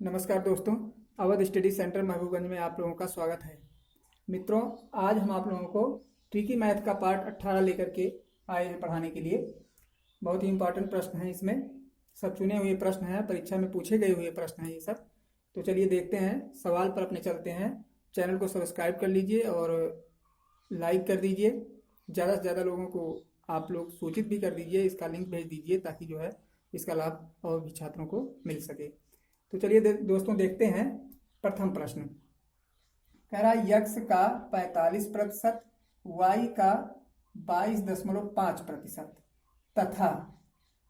नमस्कार दोस्तों, Awadh study centre Mahbubganj में आप लोगों का स्वागत है। मित्रों, आज हम आप लोगों को ट्रिकी मैथ का पार्ट 18 लेकर के आए हैं पढ़ाने के लिए। बहुत ही इंपॉर्टेंट प्रश्न हैं, इसमें सब चुने हुए प्रश्न हैं, परीक्षा में पूछे गए हुए प्रश्न हैं ये सब। तो चलिए देखते हैं, सवाल पर अपने चलते हैं। चैनल को सब्सक्राइब कर लीजिए और लाइक कर दीजिए। ज़्यादा से ज़्यादा लोगों को आप लोग सूचित भी कर दीजिए, इसका लिंक भेज दीजिए ताकि जो है इसका लाभ और भी छात्रों को मिल सके। तो चलिए दोस्तों देखते हैं। प्रथम प्रश्न कह रहा है यक्स का 45%, वाई का 22.5% तथा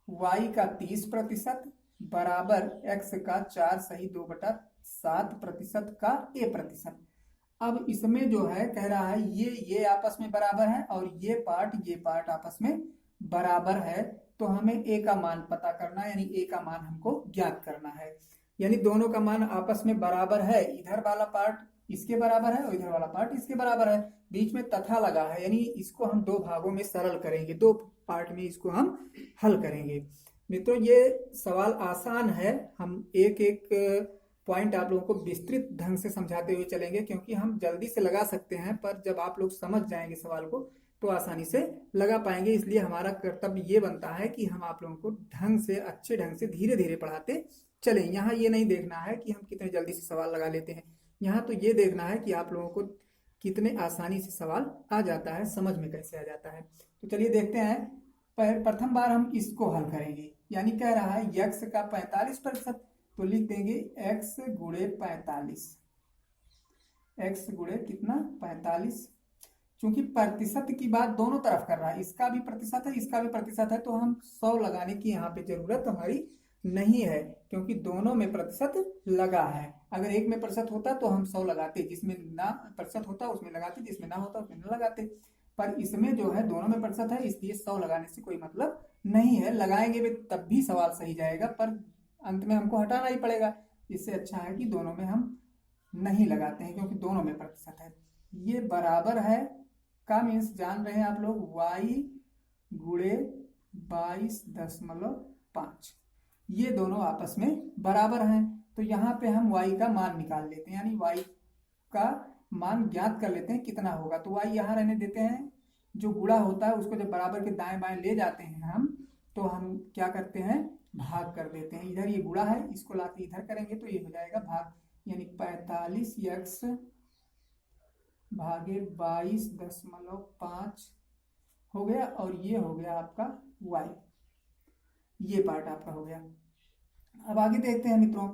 वाई का 30% बराबर एक्स का 4(2/7% का a%। अब इसमें जो है कह रहा है ये आपस में बराबर है और ये पार्ट आपस में बराबर है। तो हमें a का मान पता करना है, यानी a का मान हमको ज्ञात करना है। यानी दोनों का मान आपस में बराबर है, इधर वाला पार्ट इसके बराबर है और इधर वाला पार्ट इसके बराबर है। बीच में तथा लगा है, यानी इसको हम दो भागों में सरल करेंगे, दो पार्ट में इसको हम हल करेंगे। मित्रों, ये सवाल आसान है, हम एक एक पॉइंट आप लोगों को विस्तृत ढंग से समझाते हुए चलेंगे, क्योंकि हम जल्दी से लगा सकते हैं पर जब आप लोग समझ जाएंगे सवाल को तो आसानी से लगा पाएंगे। इसलिए हमारा कर्तव्य ये बनता है कि हम आप लोगों को ढंग से, अच्छे ढंग से धीरे धीरे पढ़ाते चलें। यहाँ ये नहीं देखना है कि हम कितने जल्दी से सवाल लगा लेते हैं, यहाँ तो ये देखना है कि आप लोगों को कितने आसानी से सवाल आ जाता है, समझ में कैसे आ जाता है। तो चलिए देखते हैं। प्रथम बार हम इसको हल करेंगे, यानी कह रहा है यक्स का 45%, तो लिख देंगे x गुणे 45। x गुणे कितना 45। क्योंकि प्रतिशत की बात दोनों तरफ कर रहा है, इसका भी प्रतिशत है इसका भी प्रतिशत है, तो हम 100 लगाने की यहाँ पे जरूरत हमारी नहीं है, क्योंकि दोनों में प्रतिशत लगा है। अगर एक में प्रतिशत होता तो हम 100 लगाते, जिसमें ना प्रतिशत होता उसमें लगाते, जिसमें ना होता उसमें ना लगाते। पर इसमें जो है दोनों में प्रतिशत है, इसलिए 100 लगाने से कोई मतलब नहीं है। लगाएंगे भी तब भी सवाल सही जाएगा, पर अंत में हमको हटाना ही पड़ेगा। इससे अच्छा है कि दोनों में हम नहीं लगाते हैं, क्योंकि दोनों में प्रतिशत है। ये बराबर है का मीन्स जान रहे हैं आप लोग, y गुणे 22.5, ये दोनों आपस में बराबर हैं। तो यहाँ पे हम y का मान निकाल लेते हैं, यानी y का मान ज्ञात कर लेते हैं कितना होगा। तो y यहाँ रहने देते हैं, जो गुणा होता है उसको जब बराबर के दाएं बाएं ले जाते हैं हम, तो हम क्या करते हैं, भाग कर देते हैं। इधर ये गुणा है, इसको लाके इधर करेंगे तो ये हो जाएगा भाग, यानी 45x भागे 22.5 हो गया, और ये हो गया आपका y, ये पार्ट आपका हो गया। अब आगे देखते हैं मित्रों,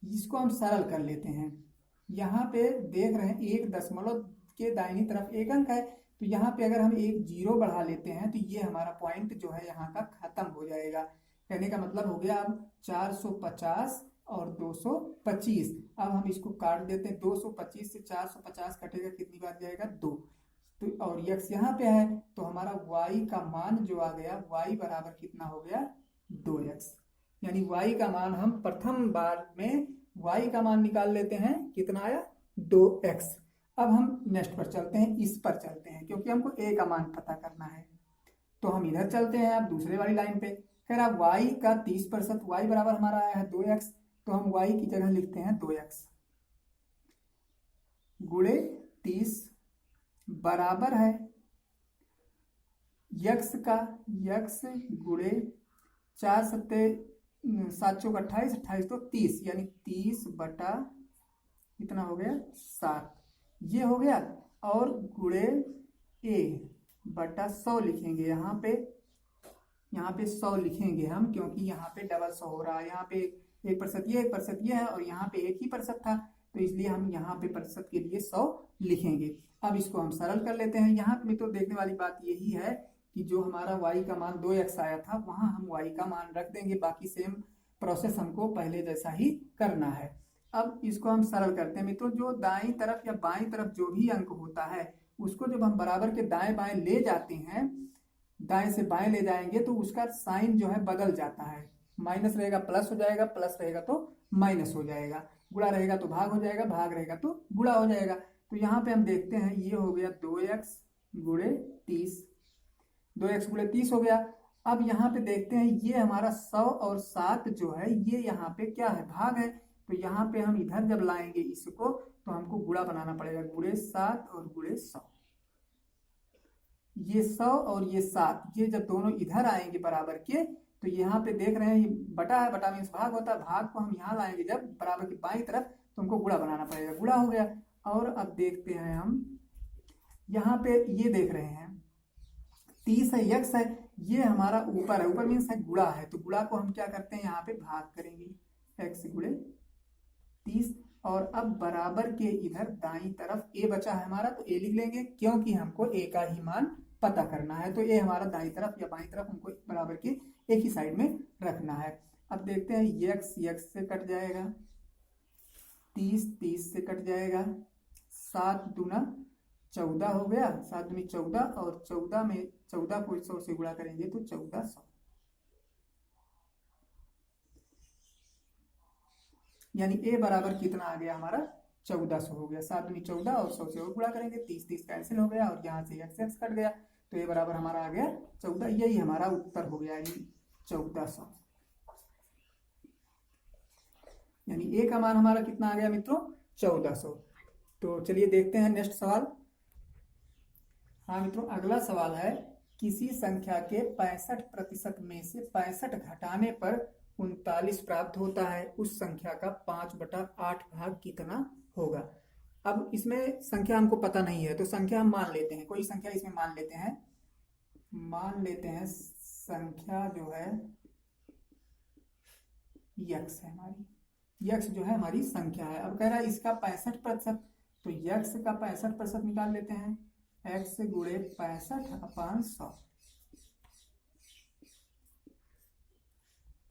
इसको हम सरल कर लेते हैं। यहाँ पे देख रहे हैं 1 दशमलव के दाहिनी तरफ एक अंक है, तो यहाँ पे अगर हम एक 0 बढ़ा लेते हैं तो ये हमारा पॉइंट जो है यहाँ का खत्म हो जाएगा। कहने का मतलब हो गया अब 450 और 225। अब हम इसको काट देते हैं, 225 से 450 कटेगा, कितनी बार जाएगा 2। तो और यक्स यहाँ पे है, तो हमारा y का मान जो आ गया, y बराबर कितना हो गया 2x। यानी y का मान हम प्रथम बार में y का मान निकाल लेते हैं, कितना आया 2x। अब हम नेक्स्ट पर चलते हैं, इस पर चलते हैं, क्योंकि हमको a का मान पता करना है। तो हम इधर चलते हैं, अब दूसरे वाली लाइन पे कह रहा y का 30%, y बराबर हमारा आया है 2x, तो हम y की जगह लिखते हैं 2x गुणे 30 बराबर है यक्स का, यक्स गुणे 4 सत्ते 7 चौक 28, 28 तो 30, यानी 30 बटा कितना हो गया 7, ये हो गया। और गुणे a बटा 100 लिखेंगे यहाँ पे 100 लिखेंगे हम, क्योंकि यहाँ पे डबल 100 हो रहा है। यहाँ पे 1% ये 1% ये है, और यहाँ पे 1 ही प्रतिशत था, तो इसलिए हम यहाँ पे प्रतिशत के लिए 100 लिखेंगे। अब इसको हम सरल कर लेते हैं। यहाँ पे तो देखने वाली बात यही है कि जो हमारा y का मान 2x आया था, वहां हम y का मान रख देंगे, बाकी सेम प्रोसेस हमको पहले जैसा ही करना है। अब इसको हम सरल करते हैं मित्रों। जो दाईं तरफ या बाईं तरफ जो भी अंक होता है, उसको जब हम बराबर के दाएं बाएं ले जाते हैं, दाएं से बाएं ले जाएंगे, तो उसका साइन जो है बदल जाता है। माइनस रहेगा प्लस हो जाएगा, प्लस रहेगा तो माइनस हो जाएगा, गुणा रहेगा तो भाग हो जाएगा, भाग रहेगा तो गुणा हो जाएगा। तो यहाँ पे हम देखते हैं, ये हो गया 2x गुणे 30, 2x गुणे 30 हो गया। अब यहाँ पे देखते हैं, ये हमारा 100 और 7 जो है ये यहाँ पे क्या है, भाग है। तो यहाँ पे हम इधर जब लाएंगे इसको तो हमको गुणा बनाना पड़ेगा, गुणे 7 और गुणे 100। ये 100 और ये 7 ये जब दोनों इधर आएंगे बराबर के, तो यहाँ पे देख रहे हैं बटा है, बटा मीन्स भाग होता है, भाग को हम यहाँ लाएंगे जब बराबर की बाईं तरफ तो हमको गुणा बनाना पड़ेगा, गुणा हो गया। और अब देखते हैं हम यहाँ पे ये देख रहे हैं 30 है, यक्स है, ये हमारा ऊपर है, ऊपर मीन्स है गुणा है, तो गुणा को हम क्या करते हैं यहाँ पे भाग करेंगे, x गुणे 30। और अब बराबर के इधर दाईं तरफ a बचा है हमारा, तो a लिख लेंगे क्योंकि हमको a का ही मान पता करना है, तो a हमारा दाईं तरफ या बाईं तरफ हमको बराबर के एक ही साइड में रखना है। अब देखते हैं x x से कट जाएगा, 30 30 से कट जाएगा, 7 दूना 14 हो गया, 7 दूनी 14 और 14 में 14 को 100 से गुणा करेंगे तो 1400, यानी a बराबर कितना आ गया हमारा 1400 हो गया। 7 दूनी 14 और 100 से और गुणा करेंगे, 30 30 कैंसिल हो गया और यहाँ से x कट गया, तो a बराबर हमारा आ गया 14। यही हमारा उत्तर हो गया, यानी 1400, यानी a का मान हमारा कितना आ गया मित्रों 1400। तो चलिए देखते हैं नेक्स्ट सवाल। हाँ मित्रों, अगला सवाल है किसी संख्या के 65% में से 65 घटाने पर 39 प्राप्त होता है, उस संख्या का 5/8 भाग कितना होगा। अब इसमें संख्या हमको पता नहीं है, तो संख्या हम मान लेते हैं, कोई संख्या इसमें मान लेते हैं, संख्या जो है यक्स है हमारी, यक्स जो है हमारी संख्या है। अब कह रहा है इसका 65%, तो यक्स का 65% निकाल लेते हैं, x गुणे 65/100,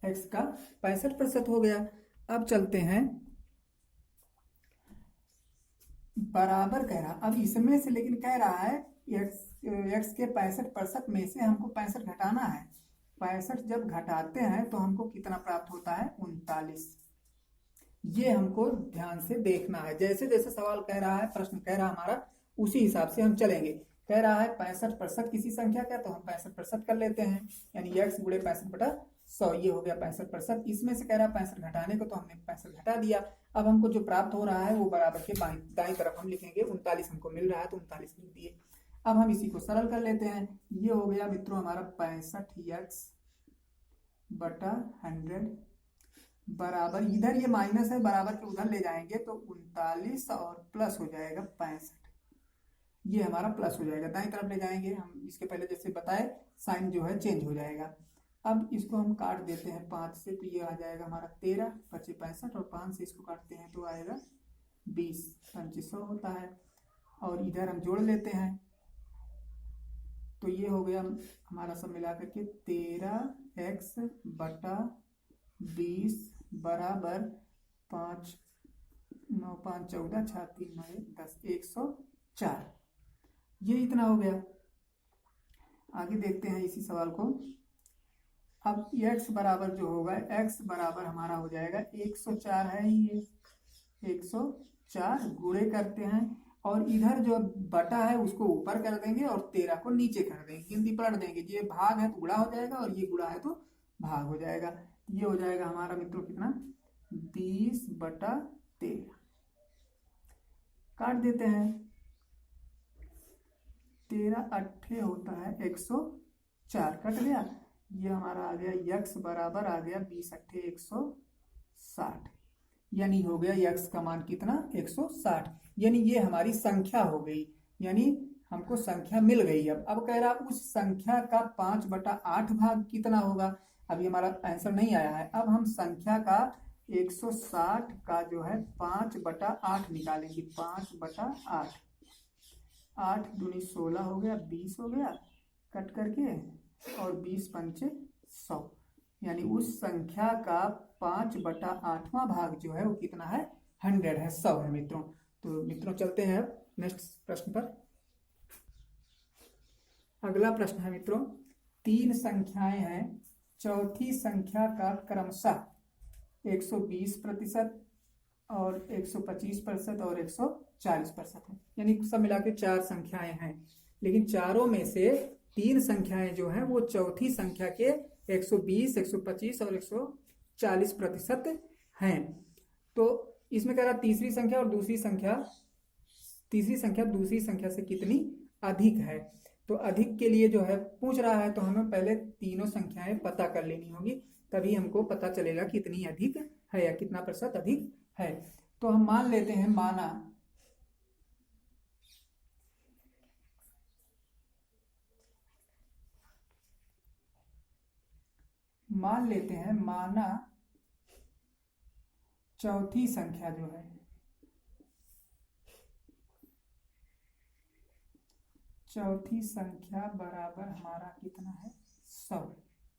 x का 65% हो गया। अब चलते हैं बराबर कह रहा, अब इसमें से लेकिन कह रहा है x के 65% में से हमको 65 घटाना है, 65 जब घटाते हैं तो हमको कितना प्राप्त होता है 39। ये हमको ध्यान से देखना है, जैसे जैसे सवाल कह रहा है, प्रश्न कह रहा है हमारा, उसी हिसाब से हम चलेंगे। कह रहा है 65% किसी संख्या का, तो हम 65% कर लेते हैं, यानी x गुणे 65/100, ये हो गया 65%। इसमें से कह रहा है 65 घटाने को, तो हमने 65 घटा दिया। अब हमको जो प्राप्त हो रहा है वो बराबर के दाईं तरफ हम लिखेंगे, 39 हमको मिल रहा है तो 39 लिख दिए। अब हम इसी को सरल कर लेते हैं, ये हो गया मित्रों हमारा 65x/100 बराबर, इधर ये माइनस है, बराबर के उधर ले जाएंगे तो 39 और प्लस हो जाएगा 65, ये हमारा प्लस हो जाएगा, दाईं तरफ ले जाएंगे हम, इसके पहले जैसे बताए साइन जो है चेंज हो जाएगा। अब इसको हम काट देते हैं 5 से, तो ये आ जाएगा हमारा 13, 25 65 और 5 से इसको काटते हैं तो आएगा 20, 2500 होता है। और इधर हम जोड़ लेते हैं, तो ये हो गया हमारा सब मिला करके 13x/20 बराबर 5 9 5 14 6 3 9 1 10 104, ये इतना हो गया। आगे देखते हैं इसी सवाल को। अब x बराबर जो होगा, x बराबर हमारा हो जाएगा 104 है, ये 104 गुणे करते हैं और इधर जो बटा है उसको ऊपर कर देंगे और 13 को नीचे कर देंगे, गिनती पलट देंगे, ये भाग है तो गुणा हो जाएगा और ये गुणा है तो भाग हो जाएगा। ये हो जाएगा हमारा मित्रों कितना 20/13, काट देते हैं, 13 8 होता है 104, कट गया, ये हमारा आ गया x बराबर आ गया 20 8 160, यानी हो गया x का मान कितना 160, यानी ये हमारी संख्या हो गई, यानी हमको संख्या मिल गई। अब कह रहा उस संख्या का 5/8 भाग कितना होगा, अभी हमारा आंसर नहीं आया है। अब हम संख्या का 160 का जो है 5/8 निकालेंगे, 5/8, 8 दूनी 16 हो गया, 20 हो गया, कट करके और 20 पंचे 100, यानी उस संख्या का 5/8वां भाग जो है वो कितना है 100 है, 100 है मित्रों। तो मित्रों चलते हैं अब नेक्स्ट प्रश्न पर। अगला प्रश्न है मित्रों, 3 संख्याएं हैं, चौथी संख्या का क्रमशः 120% और 125% और 140% है, यानी सब मिला के 4 संख्याएं हैं, लेकिन चारों में से 3 संख्याएं जो हैं वो चौथी संख्या के 120, 125 और 140% हैं। तो इसमें कह रहा तीसरी संख्या और दूसरी संख्या, तीसरी संख्या दूसरी संख्या से कितनी अधिक है। तो अधिक के लिए जो है पूछ रहा है, तो हमें पहले तीनों संख्याएं पता कर लेनी होगी, तभी हमको पता चलेगा कितनी अधिक है या कितना प्रतिशत अधिक है। तो हम मान लेते हैं, माना चौथी संख्या जो है, चौथी संख्या बराबर हमारा कितना है, 100।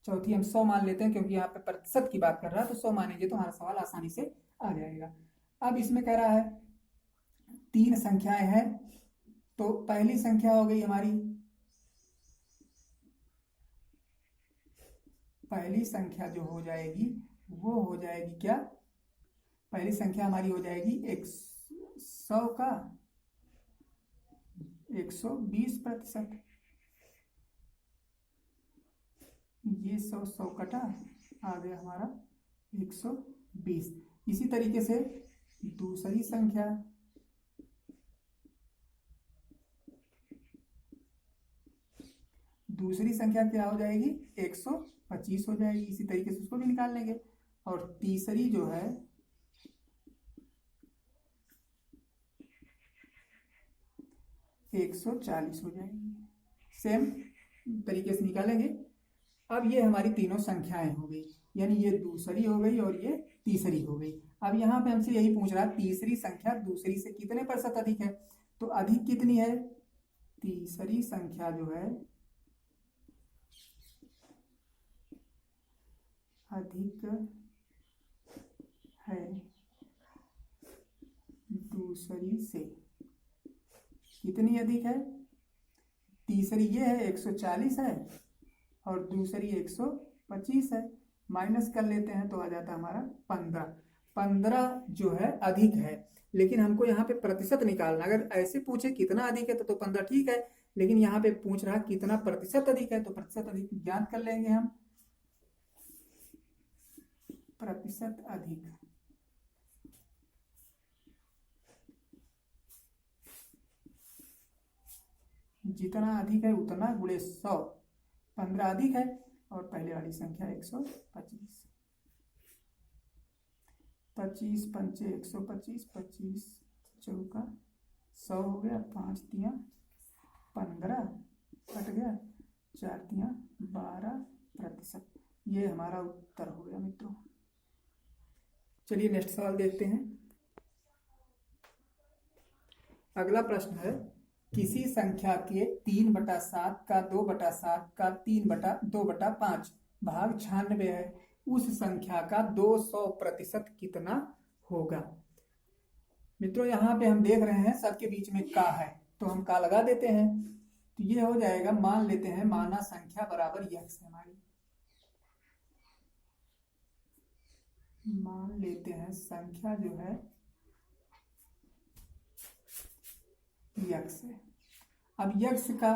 चौथी हम 100 मान लेते हैं, क्योंकि यहाँ पे प्रतिशत की बात कर रहा है, तो 100 मानेंगे तो हमारा सवाल आसानी से आ जाएगा। अब इसमें कह रहा है 3 संख्याएं हैं, तो पहली संख्या हो गई हमारी, पहली संख्या जो हो जाएगी वो हो जाएगी क्या, पहली संख्या हमारी हो जाएगी 100 का 120%। ये 100 कटा, आ गया हमारा 120। इसी तरीके से दूसरी संख्या, क्या हो जाएगी, 125 हो जाएगी। इसी तरीके से उसको भी निकाल लेंगे। और तीसरी जो है 140 हो जाएगी। सेम तरीके से निकालेंगे। अब ये हमारी तीनों संख्याएं हो गई, यानी ये दूसरी हो गई और ये तीसरी हो गई। अब यहाँ पे हमसे यही पूछ रहा है, तीसरी संख्या दूसरी से कितने प्रतिशत अधिक है। तो अधिक कितनी है, तीसरी संख्या जो है अधिक है दूसरी से। कितनी अधिक है, तीसरी ये है 140 है और दूसरी 125 है। माइनस कर लेते हैं तो आ जाता है हमारा 15 जो है अधिक है। लेकिन हमको यहाँ पे प्रतिशत निकालना, अगर ऐसे पूछे कितना अधिक है तो 15 ठीक है, लेकिन यहाँ पे पूछ रहा कितना प्रतिशत अधिक है, तो प्रतिशत अधिक ज्ञात कर लेंगे हम। प्रतिशत अधिक, जितना अधिक है उतना गुणे 100, 15 अधिक है और पहले वाली संख्या 125। 25 पंचे 125, 25 चौका 100 हो गया, 5 तिया 15 कट गया, 4 तिया 12%। ये हमारा उत्तर हो गया मित्रों। चलिए नेक्स्ट सवाल देखते हैं। अगला प्रश्न है, किसी संख्या के 3/7 का 2/7 का 3/2/5 भाग 96 है, उस संख्या का 200% कितना होगा। मित्रों यहाँ पे हम देख रहे हैं सबके बीच में का है, तो हम का लगा देते हैं। तो ये हो जाएगा, मान लेते हैं माना संख्या बराबर यक्स है हमारी, मान लेते हैं संख्या जो है यक्स है। अब यक्स का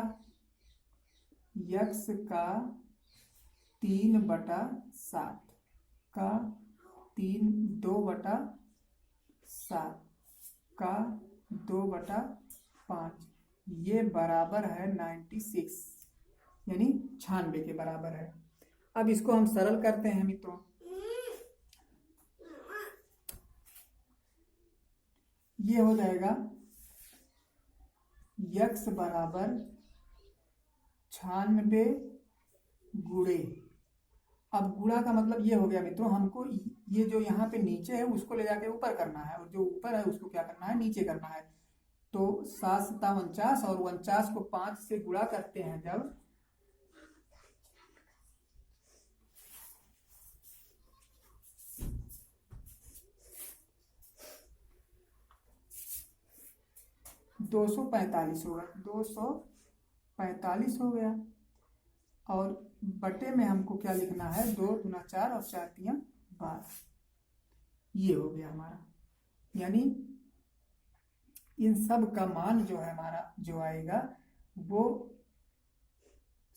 3/7 का 2/7 का 2/5 ये बराबर है 96, यानी 96 के बराबर है। अब इसको हम सरल करते हैं मित्रों। ये हो जाएगा यक्स बराबर 96 गुणे, अब गुणा का मतलब ये हो गया मित्रों, हमको ये जो यहाँ पे नीचे है उसको ले जाके ऊपर करना है, और जो ऊपर है उसको क्या करना है, नीचे करना है। तो 7 7 49 और 49 को 5 से गुणा करते हैं जब, दो 245 होगा, 245 हो गया। और बटे में हमको क्या लिखना है, 2 दूना 4 और 4 तिया 12, ये हो गया हमारा। यानी इन सब का मान जो है हमारा जो आएगा वो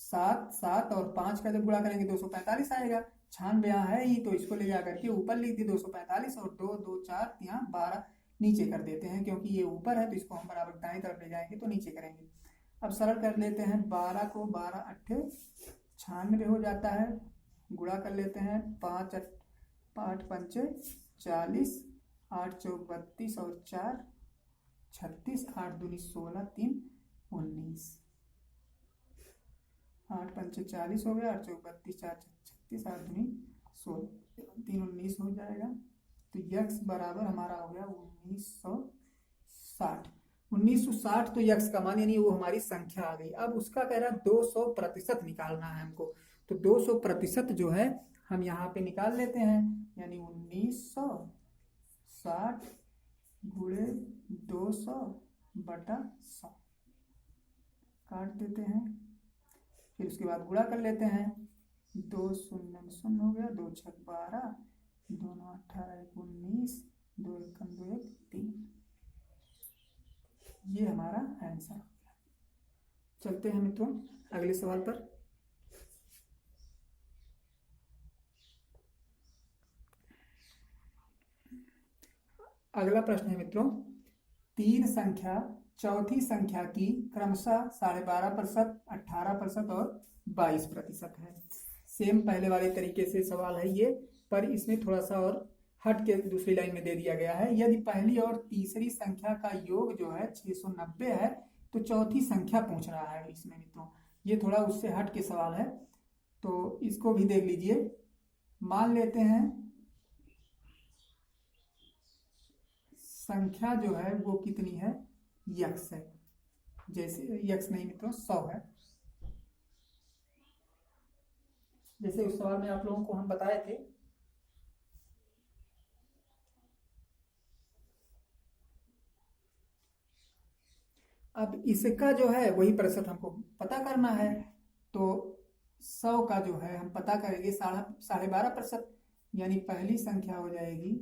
7 7 और 5 का जब गुणा करेंगे 245 आएगा। 96 यहाँ है ही, तो इसको ले जा करके ऊपर लिख दी 245, और 2 2 4 यहाँ 12 नीचे कर देते हैं, क्योंकि ये ऊपर है तो इसको हम बराबर दाएं तरफ ले जाएंगे तो नीचे करेंगे। अब सरल कर लेते हैं, 12 को 12 अट्ठे 96 हो जाता है, गुणा कर लेते हैं, 5 8 पंचे 40, 8 चौक 32 और 4 36, 8 दूनी 16, 3 19, 8 पंचे 40 हो गया, 8 चौक 32, 4 36, 8 दूनी 16, 3 19 हो जाएगा। तो यक्स बराबर हमारा हो गया 1960। 1960 तो यक्स का मान यानी वो हमारी संख्या आ गई। अब उसका कह रहा 200% निकालना है हमको, तो 200% जो है हम यहाँ पे निकाल लेते हैं, यानी 1960 गुणे 200 बटा 100 काट देते हैं, फिर उसके बाद गुणा कर लेते हैं, 2 शून्य शून्य हो गया, 2 छक 12, 2 9 18 1 19, 2 1 2 1 3। ये हमारा आंसर हो गया। चलते हैं मित्रों अगले सवाल पर। अगला प्रश्न है मित्रों, तीन संख्या चौथी संख्या की क्रमशः 12.5%, 18% और 22% है। सेम पहले वाले तरीके से सवाल है ये, पर इसमें थोड़ा सा और हट के दूसरी लाइन में दे दिया गया है। यदि पहली और तीसरी संख्या का योग जो है 690 है, तो चौथी संख्या पूछ रहा है इसमें मित्रों। ये थोड़ा उससे हट के सवाल है, तो इसको भी देख लीजिए। मान लेते हैं संख्या जो है वो कितनी है, यक्स है, जैसे यक्स नहीं मित्रों 100 है, जैसे उस सवाल में आप लोगों को हम बताए थे। अब इसका जो है वही प्रतिशत हमको पता करना है, तो 100 का जो है हम पता करेंगे 12.5%, यानी पहली संख्या हो जाएगी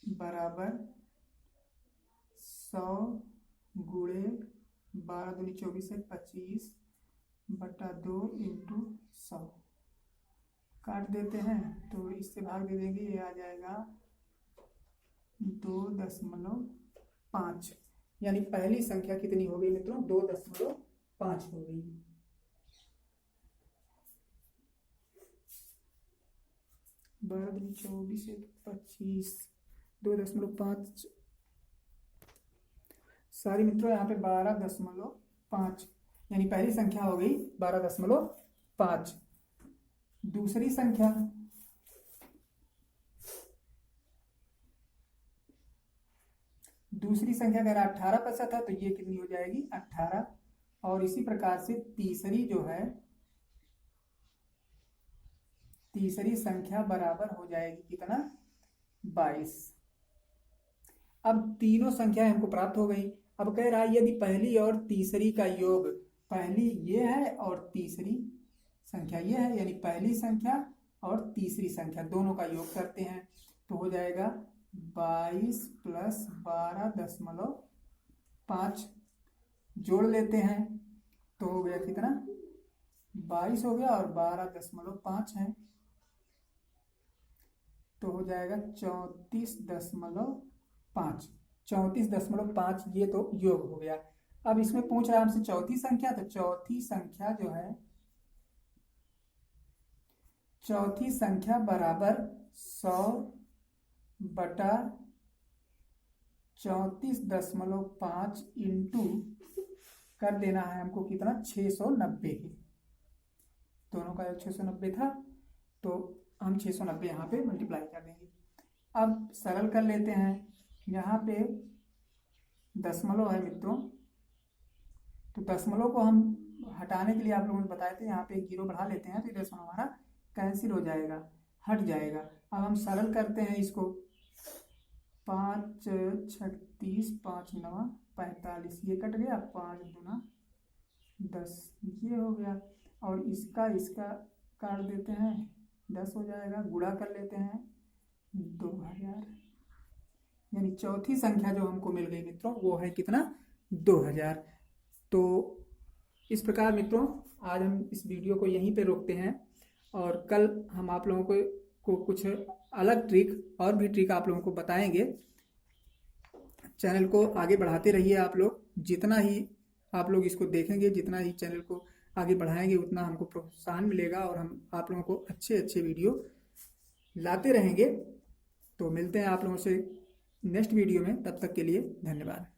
बराबर 100 गुणे 12 दूनी 24 है 25 बटा 2 इंटू 100 काट देते हैं, तो इससे भाग दे देंगे, ये आ जाएगा 2.5, यानी पहली संख्या कितनी हो गई मित्रों, 2.5 हो गई। बारह 24 25 2.5 सारी मित्रों यहाँ पे 12.5, यानी पहली संख्या हो गई 12.5। दूसरी संख्या अगर 18% है तो ये कितनी हो जाएगी 18, और इसी प्रकार से तीसरी जो है तीसरी संख्या बराबर हो जाएगी कितना 22। अब तीनों संख्या हमको प्राप्त हो गई। अब कह रहा है यदि पहली और तीसरी का योग, पहली ये है और तीसरी संख्या ये है, यानी पहली संख्या और तीसरी संख्या दोनों का योग करते हैं तो हो जाएगा 22 प्लस 12.5 जोड़ लेते हैं तो हो गया कितना 22 हो गया, और 12.5 है तो हो जाएगा 34.5। 34.5 ये तो योग हो गया। अब इसमें पूछ रहा है हमसे चौथी संख्या, तो चौथी संख्या जो है चौथी संख्या बराबर 100 बटा 34.5 इंटू कर देना है हमको कितना 690 के, दोनों का 690 था तो हम 690 यहाँ पे मल्टीप्लाई कर देंगे। अब सरल कर लेते हैं, यहाँ पे दशमलव है मित्रों, तो दशमलव को हम हटाने के लिए आप लोगों ने बताए थे यहाँ पे एक जीरो बढ़ा लेते हैं तो दशमलव हमारा कैंसिल हो जाएगा, हट जाएगा। अब हम सरल करते हैं इसको, 5 36 5 9 45 ये कट गया, 5 दूना 10 ये हो गया, और इसका काट देते हैं 10 हो जाएगा, गुणा कर लेते हैं 2000, यानी चौथी संख्या जो हमको मिल गई मित्रों वो है कितना 2000। तो इस प्रकार मित्रों आज हम इस वीडियो को यहीं पे रोकते हैं और कल हम आप लोगों को कुछ अलग ट्रिक और भी ट्रिक आप लोगों को बताएंगे। चैनल को आगे बढ़ाते रहिए आप लोग। जितना ही आप लोग इसको देखेंगे, जितना ही चैनल को आगे बढ़ाएंगे, उतना हमको प्रोत्साहन मिलेगा और हम आप लोगों को अच्छे अच्छे वीडियो लाते रहेंगे। तो मिलते हैं आप लोगों से नेक्स्ट वीडियो में, तब तक के लिए धन्यवाद।